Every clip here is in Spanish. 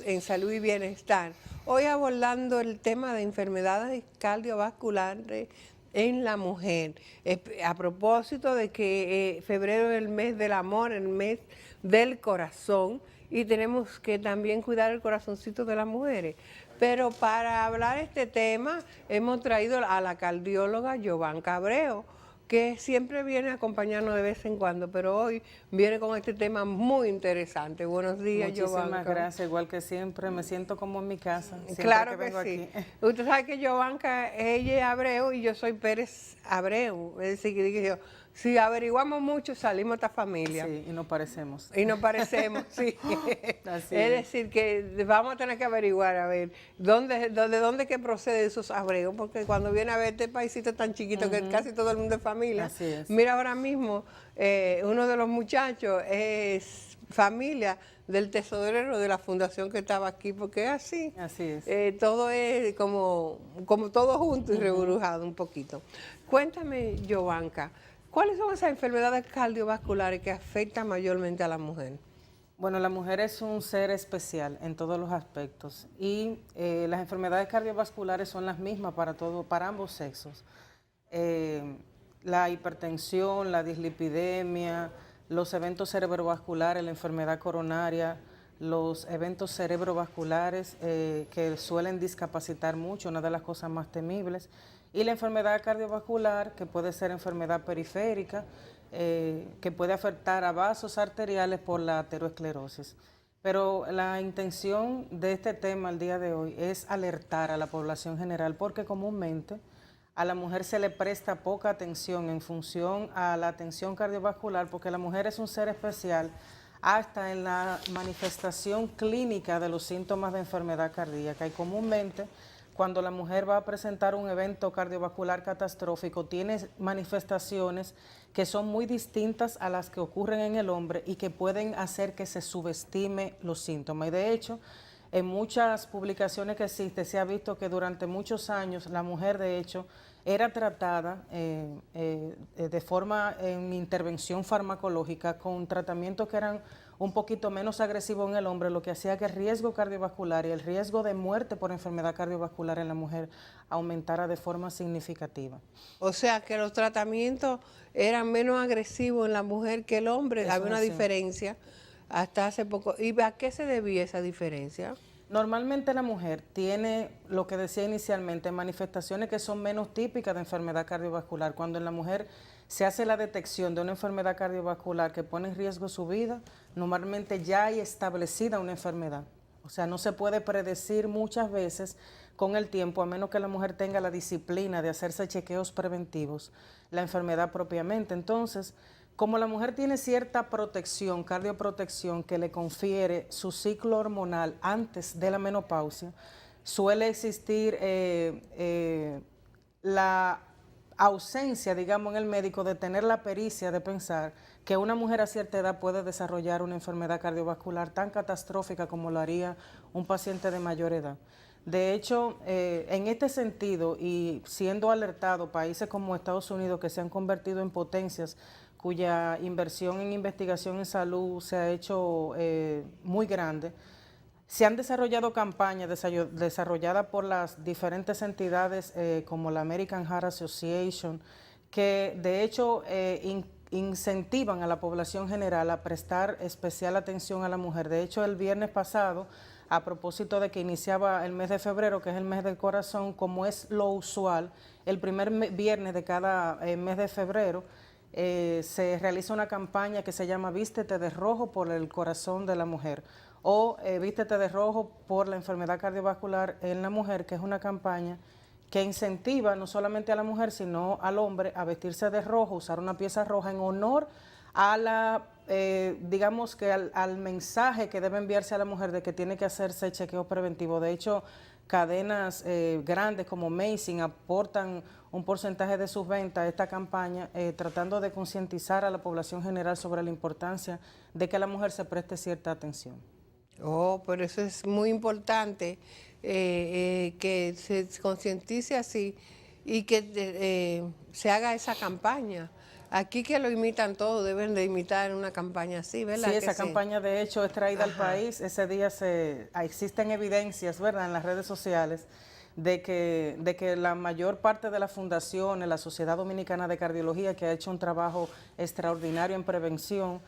En salud y bienestar. Hoy abordando el tema de enfermedades cardiovasculares en la mujer. A propósito de que febrero es el mes del amor, el mes del corazón, y tenemos que también cuidar el corazoncito de las mujeres. Pero para hablar este tema hemos traído a la cardióloga Yovanka Abreu, que siempre viene a acompañarnos de vez en cuando, pero hoy viene con este tema muy interesante. Buenos días, Muchísimas Yovanka. gracias, igual que siempre, me siento como en mi casa, siempre Claro que que vengo sí. aquí. Usted sabe que Yovanka, ella es Abreu y yo soy Pérez Abreu. Es decir, que dije yo, si averiguamos mucho, salimos esta familia. Sí, y nos parecemos. Y nos parecemos, sí. Así Es es. decir, que vamos a tener que averiguar, a ver, de dónde que procede esos Abreu, porque cuando viene a ver este paisito tan chiquito que casi todo el mundo es familia. Así es. Mira, ahora mismo, uno de los muchachos es familia del tesorero de la fundación que estaba aquí, porque es así. Así es. Todo es como todo junto y reburujado un poquito. Cuéntame, Yovanka, ¿cuáles son esas enfermedades cardiovasculares que afectan mayormente a la mujer? Bueno, la mujer es un ser especial en todos los aspectos y las enfermedades cardiovasculares son las mismas para ambos sexos. La hipertensión, la dislipidemia, los eventos cerebrovasculares, la enfermedad coronaria, los eventos cerebrovasculares que suelen discapacitar mucho, una de las cosas más temibles, y la enfermedad cardiovascular, que puede ser enfermedad periférica, que puede afectar a vasos arteriales por la aterosclerosis. Pero la intención de este tema el día de hoy es alertar a la población general, porque comúnmente a la mujer se le presta poca atención en función a la atención cardiovascular, porque la mujer es un ser especial hasta en la manifestación clínica de los síntomas de enfermedad cardíaca. Y comúnmente, cuando la mujer va a presentar un evento cardiovascular catastrófico, tiene manifestaciones que son muy distintas a las que ocurren en el hombre y que pueden hacer que se subestime los síntomas. Y de hecho, en muchas publicaciones que existen se ha visto que durante muchos años la mujer, de hecho, era tratada de forma en intervención farmacológica con tratamientos que eran un poquito menos agresivos en el hombre, lo que hacía que el riesgo cardiovascular y el riesgo de muerte por enfermedad cardiovascular en la mujer aumentara de forma significativa. O sea, que los tratamientos eran menos agresivos en la mujer que el hombre. Eso Había es una así. diferencia hasta hace poco. ¿Y a qué se debía esa diferencia? Normalmente la mujer tiene, lo que decía inicialmente, manifestaciones que son menos típicas de enfermedad cardiovascular. Cuando en la mujer se hace la detección de una enfermedad cardiovascular que pone en riesgo su vida, normalmente ya hay establecida una enfermedad. O sea, no se puede predecir muchas veces con el tiempo, a menos que la mujer tenga la disciplina de hacerse chequeos preventivos, la enfermedad propiamente. Entonces, como la mujer tiene cierta protección, cardioprotección, que le confiere su ciclo hormonal antes de la menopausia, suele existir la ausencia, digamos, en el médico de tener la pericia de pensar que una mujer a cierta edad puede desarrollar una enfermedad cardiovascular tan catastrófica como lo haría un paciente de mayor edad. De hecho, en este sentido, y siendo alertado países como Estados Unidos, que se han convertido en potencias cuya inversión en investigación en salud se ha hecho muy grande, se han desarrollado campañas desarrolladas por las diferentes entidades como la American Heart Association, que de hecho incentivan a la población general a prestar especial atención a la mujer. De hecho, el viernes pasado, a propósito de que iniciaba el mes de febrero, que es el mes del corazón, como es lo usual, el primer viernes de cada mes de febrero, se realiza una campaña que se llama Vístete de Rojo por el Corazón de la Mujer o Vístete de Rojo por la enfermedad cardiovascular en la mujer, que es una campaña que incentiva no solamente a la mujer, sino al hombre a vestirse de rojo, usar una pieza roja en honor a la, digamos que al mensaje que debe enviarse a la mujer de que tiene que hacerse chequeo preventivo. De hecho, cadenas grandes como Macy's aportan un porcentaje de sus ventas a esta campaña, tratando de concientizar a la población general sobre la importancia de que la mujer se preste cierta atención. Oh, pero eso es muy importante, que se concientice así y que se haga esa campaña. Aquí que lo imitan todos, deben de imitar una campaña así, ¿verdad? Sí, Que esa campaña de hecho es traída al Ajá. país. Ese día existen evidencias, ¿verdad?, en las redes sociales de que la mayor parte de las fundaciones, la Sociedad Dominicana de Cardiología, que ha hecho un trabajo extraordinario en prevención,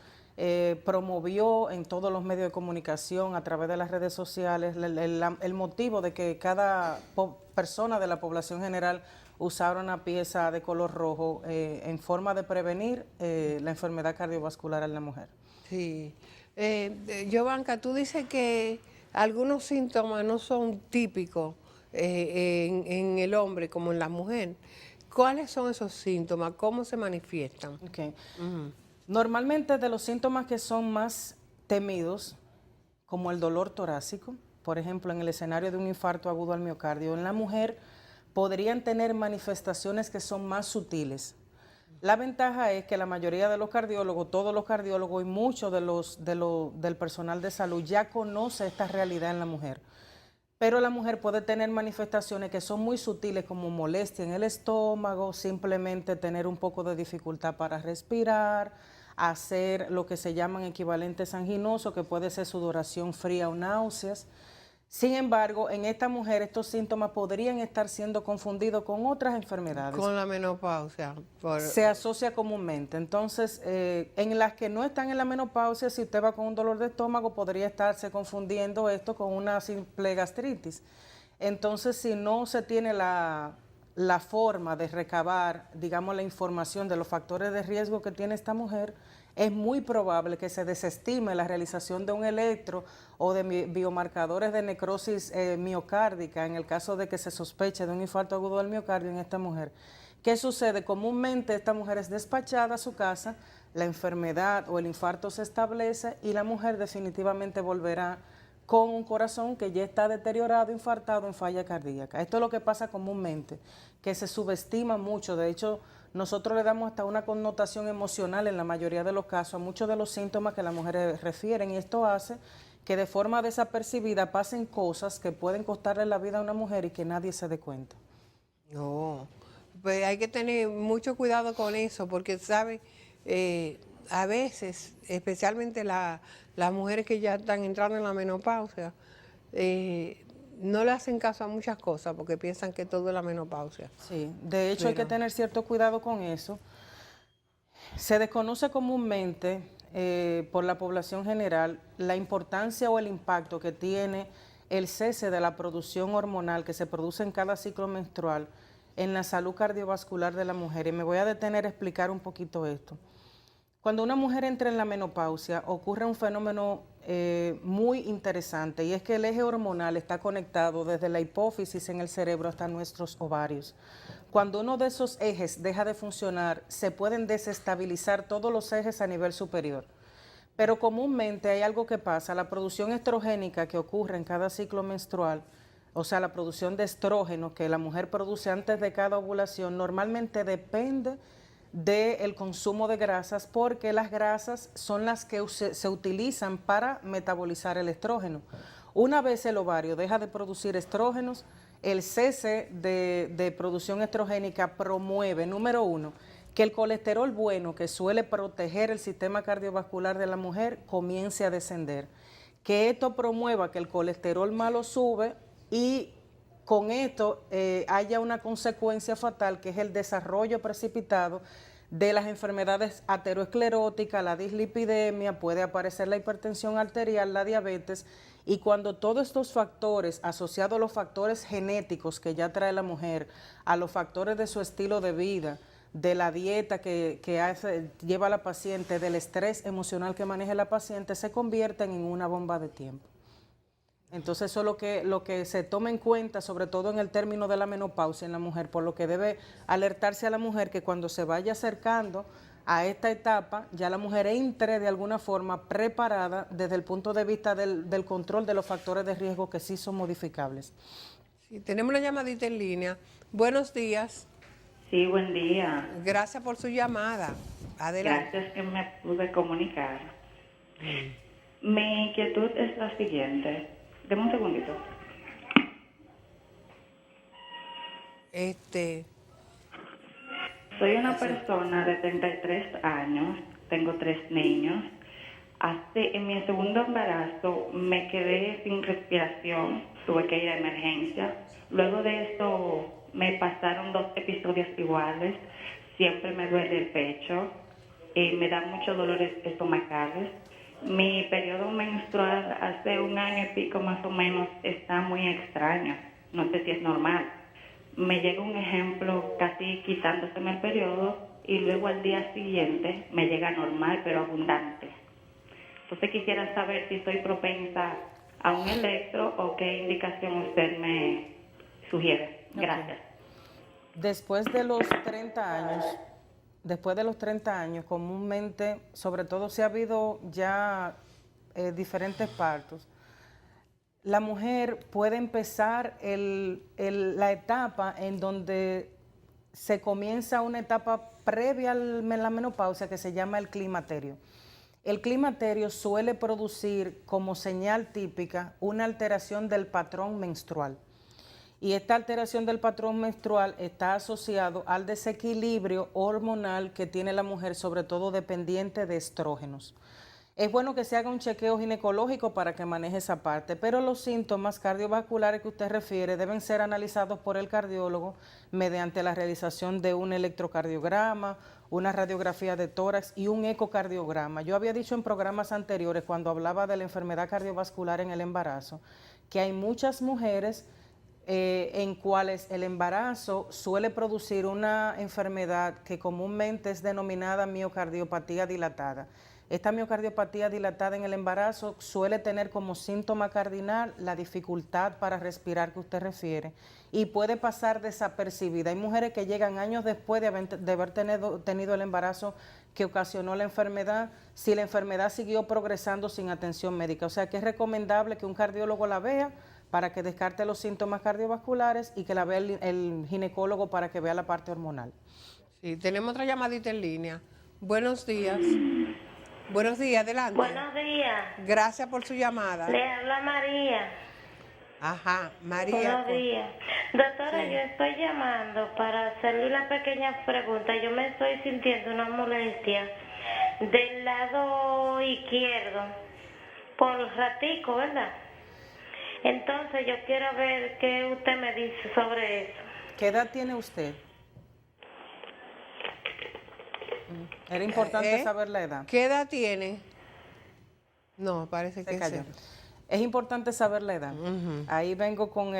promovió en todos los medios de comunicación, a través de las redes sociales, el motivo de que cada persona de la población general usara una pieza de color rojo en forma de prevenir la enfermedad cardiovascular en la mujer. Sí. Yovanka, tú dices que algunos síntomas no son típicos en el hombre como en la mujer. ¿Cuáles son esos síntomas? ¿Cómo se manifiestan? Okay. Ujú. Normalmente de los síntomas que son más temidos, como el dolor torácico, por ejemplo, en el escenario de un infarto agudo al miocardio, en la mujer podrían tener manifestaciones que son más sutiles. La ventaja es que la mayoría de los cardiólogos, todos los cardiólogos y muchos del personal de salud ya conoce esta realidad en la mujer. Pero la mujer puede tener manifestaciones que son muy sutiles, como molestia en el estómago, simplemente tener un poco de dificultad para respirar, hacer lo que se llaman equivalentes anginosos, que puede ser sudoración fría o náuseas. Sin embargo, en esta mujer estos síntomas podrían estar siendo confundidos con otras enfermedades. Con la menopausia. Se asocia comúnmente. Entonces, en las que no están en la menopausia, si usted va con un dolor de estómago, podría estarse confundiendo esto con una simple gastritis. Entonces, si no se tiene la forma de recabar, digamos, la información de los factores de riesgo que tiene esta mujer, es muy probable que se desestime la realización de un electro o de biomarcadores de necrosis miocárdica en el caso de que se sospeche de un infarto agudo del miocardio en esta mujer. ¿Qué sucede? Comúnmente esta mujer es despachada a su casa, la enfermedad o el infarto se establece y la mujer definitivamente volverá con un corazón que ya está deteriorado, infartado, en falla cardíaca. Esto es lo que pasa comúnmente, que se subestima mucho. De hecho, nosotros le damos hasta una connotación emocional en la mayoría de los casos a muchos de los síntomas que las mujeres refieren, y esto hace que de forma desapercibida pasen cosas que pueden costarle la vida a una mujer y que nadie se dé cuenta. No, pues hay que tener mucho cuidado con eso, porque, ¿sabe? A veces, especialmente las mujeres que ya están entrando en la menopausia, no le hacen caso a muchas cosas porque piensan que todo es la menopausia. Sí, de hecho hay que tener cierto cuidado con eso. Se desconoce comúnmente por la población general la importancia o el impacto que tiene el cese de la producción hormonal que se produce en cada ciclo menstrual en la salud cardiovascular de la mujer. Y me voy a detener a explicar un poquito esto. Cuando una mujer entra en la menopausia, ocurre un fenómeno muy interesante, y es que el eje hormonal está conectado desde la hipófisis en el cerebro hasta nuestros ovarios. Cuando uno de esos ejes deja de funcionar, se pueden desestabilizar todos los ejes a nivel superior. Pero comúnmente hay algo que pasa: la producción estrogénica que ocurre en cada ciclo menstrual, o sea, la producción de estrógeno que la mujer produce antes de cada ovulación, normalmente depende del consumo de grasas, porque las grasas son las que se utilizan para metabolizar el estrógeno. Una vez el ovario deja de producir estrógenos, el cese de producción estrogénica promueve, número uno, que el colesterol bueno, que suele proteger el sistema cardiovascular de la mujer, comience a descender. Que esto promueva que el colesterol malo sube y con esto haya una consecuencia fatal, que es el desarrollo precipitado de las enfermedades ateroscleróticas, la dislipidemia, puede aparecer la hipertensión arterial, la diabetes. Y cuando todos estos factores, asociados a los factores genéticos que ya trae la mujer, a los factores de su estilo de vida, de la dieta que lleva la paciente, del estrés emocional que maneja la paciente, se convierten en una bomba de tiempo. Entonces eso es lo que se toma en cuenta, sobre todo en el término de la menopausia en la mujer, por lo que debe alertarse a la mujer que cuando se vaya acercando a esta etapa, ya la mujer entre de alguna forma preparada desde el punto de vista del control de los factores de riesgo que sí son modificables. Sí, tenemos una llamadita en línea. Buenos días. Sí, buen día. Gracias por su llamada. Adelante. Gracias que me pude comunicar. Mi inquietud es la siguiente. Deme un segundito. Soy una persona de 33 años, tengo 3 niños. En mi segundo embarazo me quedé sin respiración, tuve que ir a emergencia. Luego de esto me pasaron 2 episodios iguales, siempre me duele el pecho, me dan muchos dolores estomacales. Mi periodo menstrual hace 1 año y pico más o menos está muy extraño, no sé si es normal. Me llega un ejemplo casi quitándoseme el periodo y luego al día siguiente me llega normal pero abundante. Entonces quisiera saber si soy propensa a un electro o qué indicación usted me sugiere. Gracias. Después de los 30 años, comúnmente, sobre todo si ha habido ya diferentes partos, la mujer puede empezar la etapa en donde se comienza una etapa previa a la menopausia que se llama el climaterio. El climaterio suele producir como señal típica una alteración del patrón menstrual. Y esta alteración del patrón menstrual está asociado al desequilibrio hormonal que tiene la mujer, sobre todo dependiente de estrógenos. Es bueno que se haga un chequeo ginecológico para que maneje esa parte, pero los síntomas cardiovasculares que usted refiere deben ser analizados por el cardiólogo mediante la realización de un electrocardiograma, una radiografía de tórax y un ecocardiograma. Yo había dicho en programas anteriores, cuando hablaba de la enfermedad cardiovascular en el embarazo, que hay muchas mujeres en cuales el embarazo suele producir una enfermedad que comúnmente es denominada miocardiopatía dilatada. Esta miocardiopatía dilatada en el embarazo suele tener como síntoma cardinal la dificultad para respirar que usted refiere y puede pasar desapercibida. Hay mujeres que llegan años después de haber tenido el embarazo que ocasionó la enfermedad, si la enfermedad siguió progresando sin atención médica. O sea que es recomendable que un cardiólogo la vea para que descarte los síntomas cardiovasculares y que la vea el ginecólogo para que vea la parte hormonal. Sí, tenemos otra llamadita en línea. Buenos días. Buenos días, adelante. Buenos días. Gracias por su llamada. Le habla María. Ajá, María. Buenos días. Doctora, Sí. yo estoy llamando para hacerle una pequeña pregunta. Yo me estoy sintiendo una molestia del lado izquierdo por ratico, ¿verdad? Entonces yo quiero ver qué usted me dice sobre eso. ¿Qué edad tiene usted? Era importante saber la edad. ¿Qué edad tiene? No, parece Se que cayó. sí. Es importante saber la edad. Ahí vengo con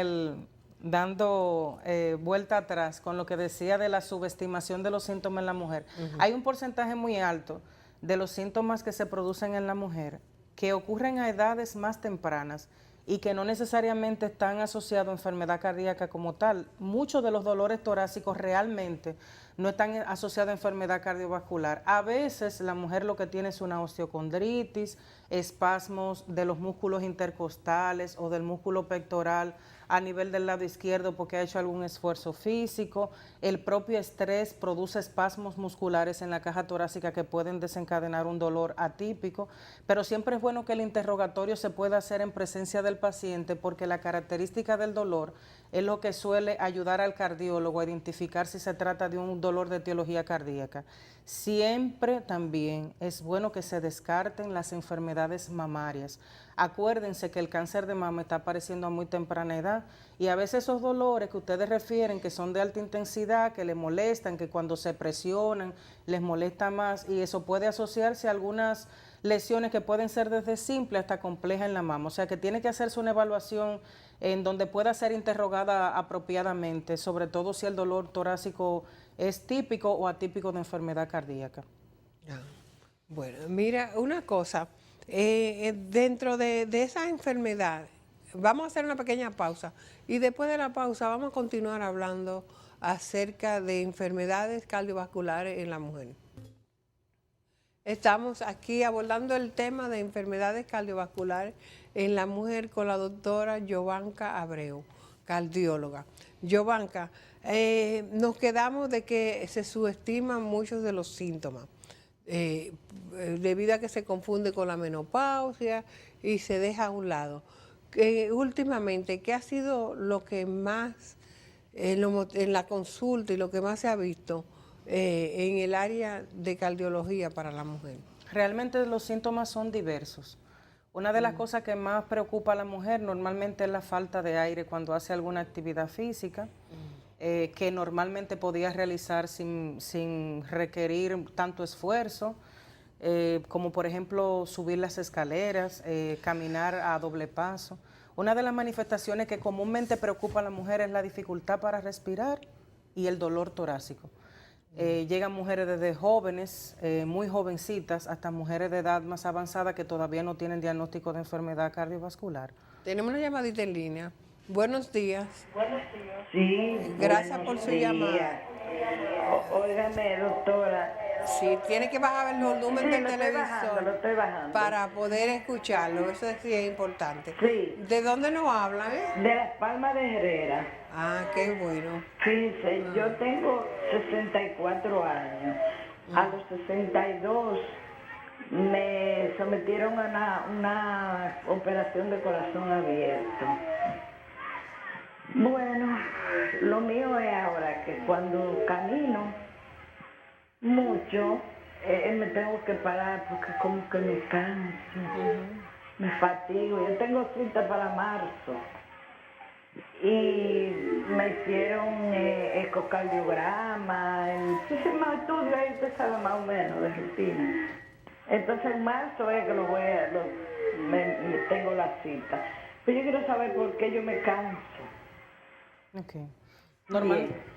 dando vuelta atrás con lo que decía de la subestimación de los síntomas en la mujer. Hay un porcentaje muy alto de los síntomas que se producen en la mujer que ocurren a edades más tempranas y que no necesariamente están asociados a enfermedad cardíaca como tal. Muchos de los dolores torácicos realmente no están asociados a enfermedad cardiovascular. A veces la mujer lo que tiene es una osteocondritis, espasmos de los músculos intercostales o del músculo pectoral a nivel del lado izquierdo porque ha hecho algún esfuerzo físico. El propio estrés produce espasmos musculares en la caja torácica que pueden desencadenar un dolor atípico, pero siempre es bueno que el interrogatorio se pueda hacer en presencia del paciente porque la característica del dolor es lo que suele ayudar al cardiólogo a identificar si se trata de un dolor de etiología cardíaca. Siempre también es bueno que se descarten las enfermedades mamarias. Acuérdense que el cáncer de mama está apareciendo a muy temprana edad y a veces esos dolores que ustedes refieren que son de alta intensidad, que les molestan, que cuando se presionan les molesta más y eso puede asociarse a algunas lesiones que pueden ser desde simple hasta compleja en la mama. O sea que tiene que hacerse una evaluación en donde pueda ser interrogada apropiadamente, sobre todo si el dolor torácico es típico o atípico de enfermedad cardíaca. Bueno, mira, una cosa, dentro de esa enfermedad, vamos a hacer una pequeña pausa y después de la pausa vamos a continuar hablando acerca de enfermedades cardiovasculares en la mujer. Estamos aquí abordando el tema de enfermedades cardiovasculares en la mujer con la doctora Jovanka Abreu, cardióloga. Jovanka, nos quedamos de que se subestiman muchos de los síntomas, debido a que se confunde con la menopausia y se deja a un lado. Últimamente, ¿qué ha sido lo que más, en la consulta y lo que más se ha visto en el área de cardiología para la mujer? Realmente los síntomas son diversos. Una de las cosas que más preocupa a la mujer normalmente es la falta de aire cuando hace alguna actividad física, que normalmente podía realizar sin requerir tanto esfuerzo, como por ejemplo subir las escaleras, caminar a doble paso. Una de las manifestaciones que comúnmente preocupa a la mujer es la dificultad para respirar y el dolor torácico. Llegan mujeres desde jóvenes, muy jovencitas, hasta mujeres de edad más avanzada que todavía no tienen diagnóstico de enfermedad cardiovascular. Tenemos una llamadita en línea. Buenos días. Sí. Gracias buenos por su días. llamada. Óigame, doctora. Sí, tiene que bajar el volumen Sí, del lo estoy bajando, televisor lo estoy bajando. para poder escucharlo. Eso sí es importante. Sí. ¿De dónde nos hablan? De Las Palmas de Herrera. Ah, qué bueno. Fíjense, yo tengo 64 años. A los 62 me sometieron a una operación de corazón abierto. Bueno, lo mío es ahora que cuando camino mucho, me tengo que parar porque como que me canso, me fatigo. Yo tengo cita para marzo y me hicieron ecocardiograma, muchísimos estudios ahí, usted sabe más o menos de rutina. Entonces en marzo es que tengo la cita. Pero yo quiero saber por qué yo me canso. Okay.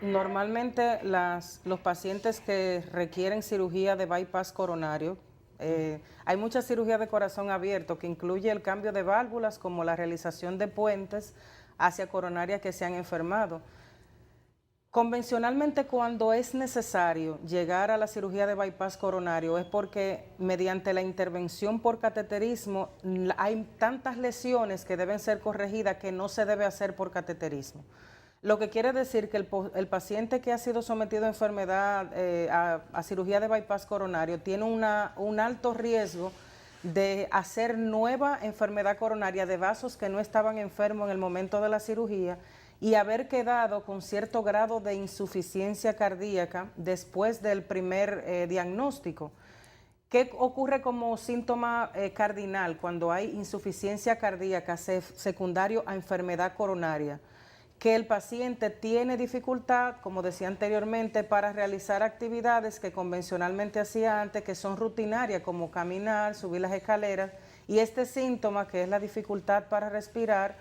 Normalmente los pacientes que requieren cirugía de bypass coronario, hay mucha cirugía de corazón abierto que incluye el cambio de válvulas como la realización de puentes hacia coronarias que se han enfermado. Convencionalmente cuando es necesario llegar a la cirugía de bypass coronario es porque mediante la intervención por cateterismo hay tantas lesiones que deben ser corregidas que no se debe hacer por cateterismo. Lo que quiere decir que el paciente que ha sido sometido a enfermedad, a cirugía de bypass coronario, tiene un alto riesgo de hacer nueva enfermedad coronaria de vasos que no estaban enfermos en el momento de la cirugía y haber quedado con cierto grado de insuficiencia cardíaca después del primer diagnóstico. ¿Qué ocurre como síntoma cardinal cuando hay insuficiencia cardíaca secundario a enfermedad coronaria? Que el paciente tiene dificultad, como decía anteriormente, para realizar actividades que convencionalmente hacía antes, que son rutinarias, como caminar, subir las escaleras, y este síntoma, que es la dificultad para respirar,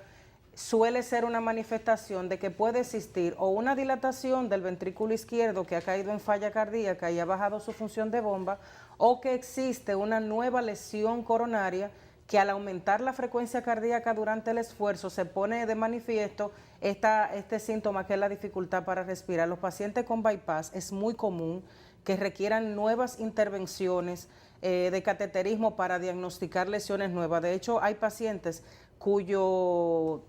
suele ser una manifestación de que puede existir o una dilatación del ventrículo izquierdo que ha caído en falla cardíaca y ha bajado su función de bomba, o que existe una nueva lesión coronaria que al aumentar la frecuencia cardíaca durante el esfuerzo se pone de manifiesto este síntoma que es la dificultad para respirar. Los pacientes con bypass es muy común que requieran nuevas intervenciones de cateterismo para diagnosticar lesiones nuevas. De hecho, hay pacientes cuyo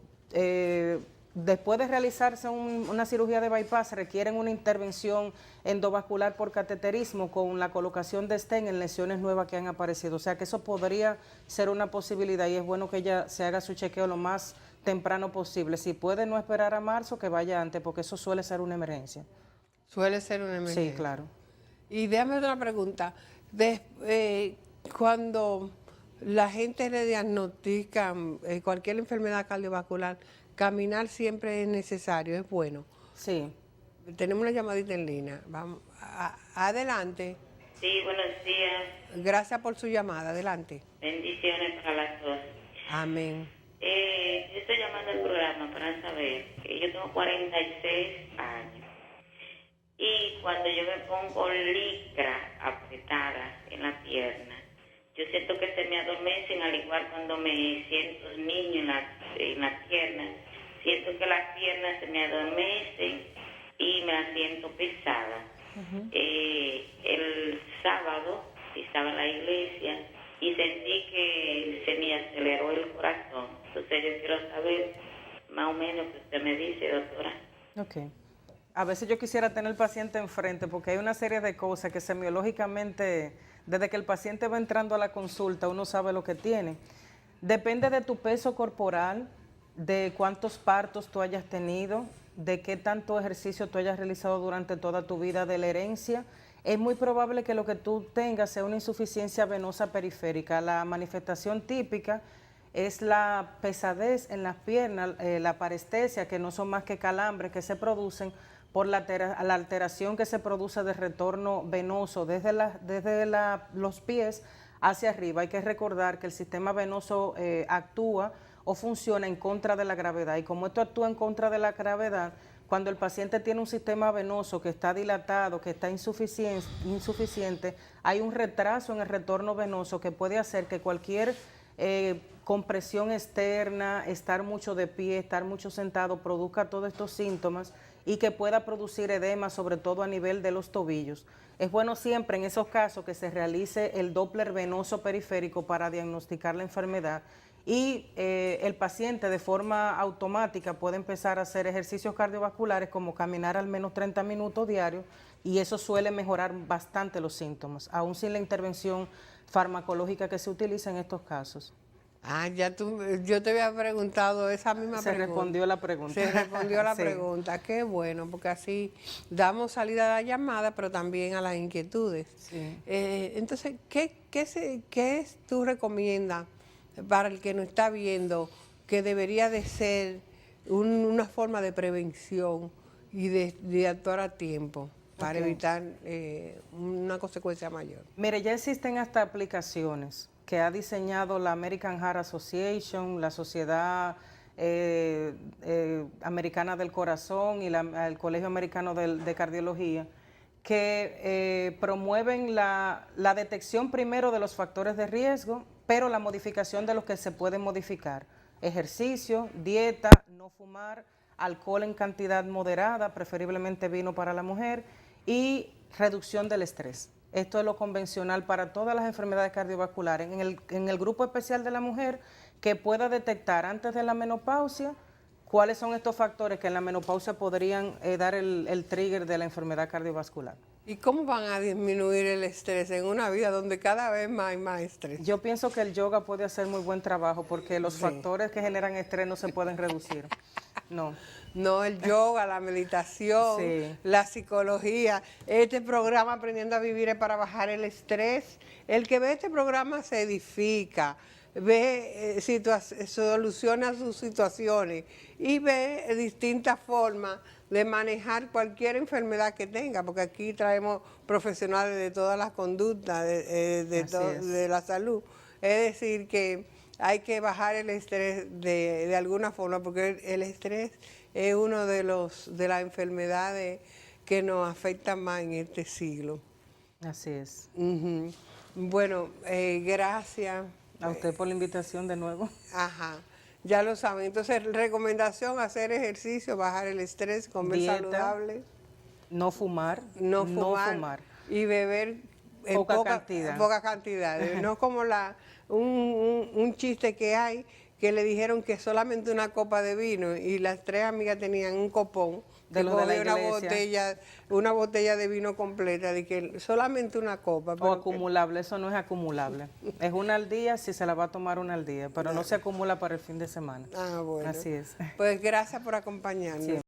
después de realizarse una cirugía de bypass requieren una intervención endovascular por cateterismo con la colocación de stent en lesiones nuevas que han aparecido. O sea que eso podría ser una posibilidad y es bueno que ella se haga su chequeo lo más temprano posible. Si puede no esperar a marzo, que vaya antes, porque eso suele ser una emergencia. Suele ser una emergencia. Sí, claro. Y déjame otra pregunta. Cuando la gente le diagnostica cualquier enfermedad cardiovascular, caminar siempre es necesario, es bueno. Sí. Tenemos una llamadita en línea. Vamos, adelante. Sí, buenos días. Gracias por su llamada. Adelante. Bendiciones para las dos. Amén. Yo estoy llamando al programa para saber que yo tengo 46 años y cuando yo me pongo licra apretada en la pierna, yo siento que se me adormecen, al igual cuando me siento niño en la pierna, siento que las piernas se me adormecen y me la siento pesada. El sábado estaba en la iglesia y sentí que se me aceleró el corazón. Entonces yo quiero saber más o menos que usted me dice, doctora. Ok. A veces yo quisiera tener el paciente enfrente porque hay una serie de cosas que semiológicamente, desde que el paciente va entrando a la consulta, uno sabe lo que tiene. Depende de tu peso corporal, de cuántos partos tú hayas tenido, de qué tanto ejercicio tú hayas realizado durante toda tu vida, de la herencia. Es muy probable que lo que tú tengas sea una insuficiencia venosa periférica. La manifestación típica es la pesadez en las piernas, la parestesia, que no son más que calambres que se producen por la alteración que se produce de retorno venoso desde los pies hacia arriba. Hay que recordar que el sistema venoso actúa o funciona en contra de la gravedad, y como esto actúa en contra de la gravedad, cuando el paciente tiene un sistema venoso que está dilatado, que está insuficiente, hay un retraso en el retorno venoso que puede hacer que cualquier compresión externa, estar mucho de pie, estar mucho sentado, produzca todos estos síntomas y que pueda producir edema, sobre todo a nivel de los tobillos. Es bueno siempre en esos casos que se realice el Doppler venoso periférico para diagnosticar la enfermedad, y el paciente de forma automática puede empezar a hacer ejercicios cardiovasculares como caminar al menos 30 minutos diarios, y eso suele mejorar bastante los síntomas, aún sin la intervención farmacológica que se utiliza en estos casos. Ah, yo te había preguntado esa misma pregunta. Se respondió la pregunta. Se respondió la Sí. pregunta, qué bueno, porque así damos salida a la llamada, pero también a las inquietudes. Sí. Entonces, ¿qué tú recomiendas para el que nos está viendo que debería de ser una forma de prevención y de actuar a tiempo para evitar una consecuencia mayor? Mire, ya existen hasta aplicaciones que ha diseñado la American Heart Association, la Sociedad Americana del Corazón y el Colegio Americano de Cardiología, que promueven la detección primero de los factores de riesgo, pero la modificación de los que se pueden modificar: ejercicio, dieta, no fumar, alcohol en cantidad moderada, preferiblemente vino para la mujer, y reducción del estrés. Esto es lo convencional para todas las enfermedades cardiovasculares. En el grupo especial de la mujer, que pueda detectar antes de la menopausia cuáles son estos factores que en la menopausia podrían dar el trigger de la enfermedad cardiovascular. ¿Y cómo van a disminuir el estrés en una vida donde cada vez más hay más estrés? Yo pienso que el yoga puede hacer muy buen trabajo, porque los Sí. factores que generan estrés no se pueden reducir. No. No, el yoga, la meditación, Sí. la psicología. Este programa Aprendiendo a Vivir es para bajar el estrés. El que ve este programa se edifica, ve soluciona sus situaciones y ve distintas formas de manejar cualquier enfermedad que tenga, porque aquí traemos profesionales de todas las conductas de la salud. Es decir, que hay que bajar el estrés de alguna forma, porque el estrés es uno de las enfermedades que nos afectan más en este siglo. Así es. Ujú. Bueno, gracias. A usted por la invitación de nuevo. Ajá, ya lo saben. Entonces, recomendación: hacer ejercicio, bajar el estrés, comer Dieta, saludable, No fumar. no fumar y beber Poca cantidad. Pocas cantidades. No como un chiste que hay, que le dijeron que solamente una copa de vino, y las tres amigas tenían un copón De que los de la cogía iglesia. una botella de vino completa, de que solamente una copa. O pero que- acumulable, eso no es acumulable. Es una al día si se la va a tomar una al día, pero no se acumula para el fin de semana. Ah, bueno. Así es. Pues gracias por acompañarnos. Sí.